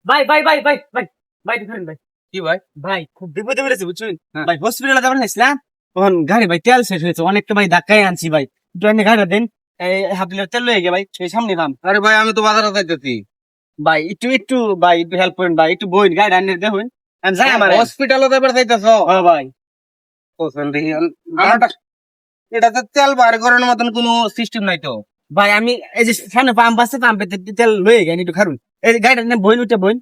ভাই ভাই ভাই ভাই ভাই ভাই দেখেন ভাই কি ভাই? ভাই খুব বিপদে পড়েছে বুঝছেন হ্যাঁ। ভাই হসপিটালে যাবেন নাইছিলাম তখন গাড়ি ভাই তেল শেষ হয়েছে অনেকটা ভাই ধাক্কায় আনছি ভাই একটু এনে গাড়িটা দেন এই হাফ লিটার তেল লয়ে গে ভাই সেই সামনে দাম আরে ভাই আমি তো বাজারে যাইতেছি। ভাই একটু একটু ভাই একটু হেল্প করেন ভাই একটু বইন গাড়ি আনে দেখুন আমি যাই আমার হসপিটালে যাইবার চাইতেছ? ও ভাই কোসেন দেখি এটা তো তেল বার করার মতন কোনো সিস্টেম নাই তো। ভাই আমি এই যে সামনে পাম্প আছে পাম্পে তেল লয়ে গেন একটু খারুন এই গাড়িটা নিয়ে বইন উঠে বইন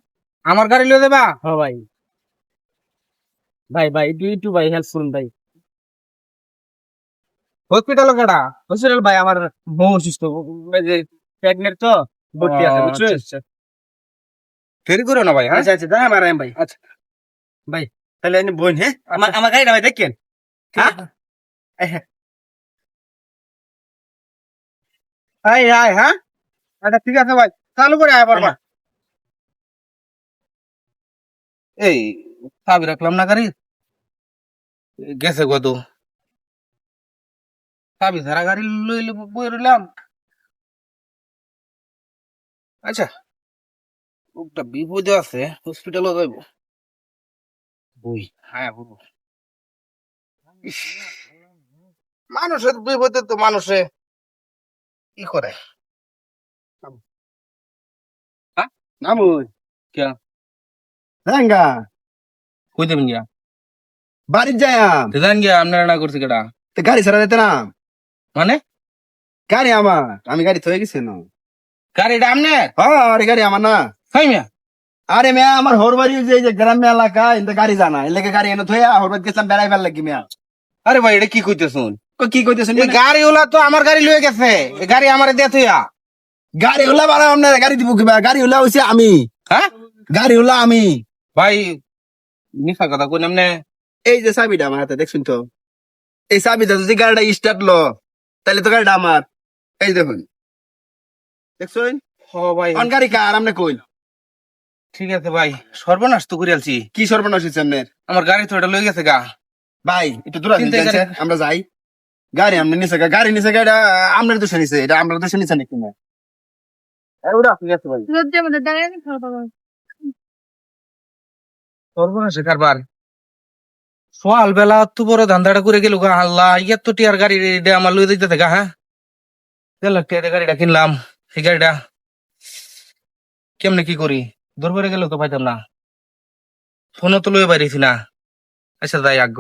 আমার গাড়ি লয়ে দেবা? ও ভাই ভাই ভাই একটু একটু ভাই হেল্প করুন ভাই হসপিটালে কেডা? হসপিটাল ভাই আমার বউ অসুস্থ এই যে প্রেগনেন্ট তো ভর্তি আছে বুঝছেন দেরি করো না ভাই। হ্যাঁ আচ্ছা আচ্ছা দাঁড়া মারাম ভাই আচ্ছা ভাই তাহলে আমি বোন হ্যাঁ আমার আমার গাড়িটা ভাই দেখেন হ্যাঁ আয় আয়। হ্যাঁ আচ্ছা ঠিক আছে ভাই, চালু করে আয় পারবা। এই চাবি রাখলাম না গাড়ি, গেছে কত। চাবি ছাড়া গাড়ি লই বই রইলাম। আচ্ছা একটা বিপদে আছে, হসপিটালও যাইব। বই হ্যাঁ বলবো। ইস, মানুষের বিপদে তো মানুষে কি করে। হ্যাঁ নামুন কে রাঙ্গা কই দেবেন গিয়া? বাড়ি যাইম দেন গিয়া আপনারা না করছে কেডা? তো গাড়ি ছাড়া যেতে না মানে গাড়ি আমার আমি গাড়ি থয়ে গেছি না গাড়িটা আমনে? আরে গাড়ি আমার না হাই মিয়া, আরে মেয়া আমার হোর বাড়ি যে এই যে গ্রাম্য এলাকা এতে গাড়ি জানা এলাকা গাড়ি এনে থয়ে হোর বাড়ি গেছিলাম বেড়াইবার লাগি মেয়া আরে ভাই এটা কি কইতেছুন? কি কইতেছেন এই গাড়ি ওলা তো আমার গাড়ি লয়ে গেছে, এই গাড়ি আমারে দে তুইয়া। গাড়ি হলা বাড়া আপনার গাড়ি দিব কিবা গাড়ি হলা হইছে আমি হ্যাঁ গাড়ি হলা আমি ভাই মিছা কথা কই নামনে। এই যে চাবিটা আমার হাতে দেখছুন তো এই চাবিটা যদি গাড়িটা স্টার্ট লো তাহলে তো গাড়িটা আমার এই দেখুন দেখছুন হ ভাই অন গাড়ি কার আমনে কই ঠিক আছে ভাই, সর্বনাশ তো করে আলছি। কি সর্বনাশ হইছে আপনার আমার গাড়ি তো এটা লয়ে গেছে গা। ভাই একটু দূর চিন্তা আসেন করে- আমরা যাই গাড়ি আমনে নিছে গাড়ি নিছে গাড়িটা আমনের দোষে নিছে এটা আমরা দোষে নিছে নাকি না ওরা ঠিক আছে ভাই লজ্জার মধ্যে দাঁড়িয়ে আছে খারাপ হবে। সর্বনাশে কারবার। সকাল বেলা তো বড় ধান্দাটা করে গেল গা। আল্লাহ ইয়ার তো টিয়ার গাড়ি এটা আমার লয়ে দিতে গা। হ্যাঁ 1.5 লাখ টাকার গাড়িটা কিনলাম, এই গাড়িটা কেমনে কি করি? দরবারে গেলেও তো পাইতাম না, ফোনও তো লয়ে বাইরেছি না। আচ্ছা যাই আগ